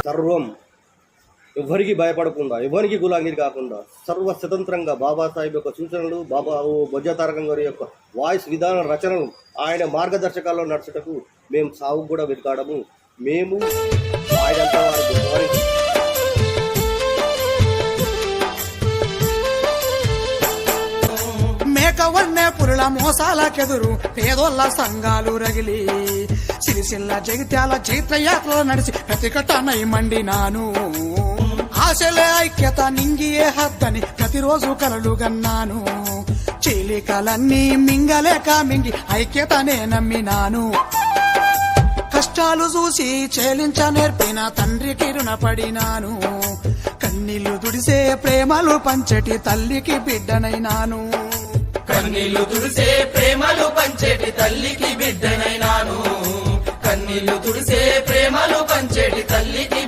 సర్వం ఎవరికి భయపడకుండా ఎవరికి గులాంగిరి కాకుండా సర్వ స్వతంత్రంగా బాబాసాహెబ్ యొక్క సూచనలు బాబా బొజ్జతారకం గారి యొక్క వాయిస్ విధాన రచనలు ఆయన మార్గదర్శకాల్లో నడుచుటకు మేము సాగు కూడా వెతుకాడము. మేము ఆయనంతా వారికి మేకవన్నే పురుల మోసాలకెదురు పేదోళ్ళ సంఘాలు రగిలి సిరిసిల్ల జగిత్యాల చైత్రయాత్రలో నడిచి ప్రతిఘటనై మండినాను. ఆశలే ఐక్యత నింగియే హద్దని ప్రతిరోజు కలలు గన్నాను. చీలికలన్నీ మింగలేక మింగి ఐక్యతనే నమ్మినాను. కష్టాలు చూసి చేలించ నేర్పిన తండ్రికి రుణపడినాను. కన్నీళ్లు తుడిసే ప్రేమలు పంచటి తల్లికి బిడ్డనైనాను. కన్నీళ్లు తుడిసే ప్రేమలు పంచేటి తల్లికి బిడ్డనైనాను. కన్నీళ్లు తుడిసే ప్రేమలు పంచేటి తల్లికి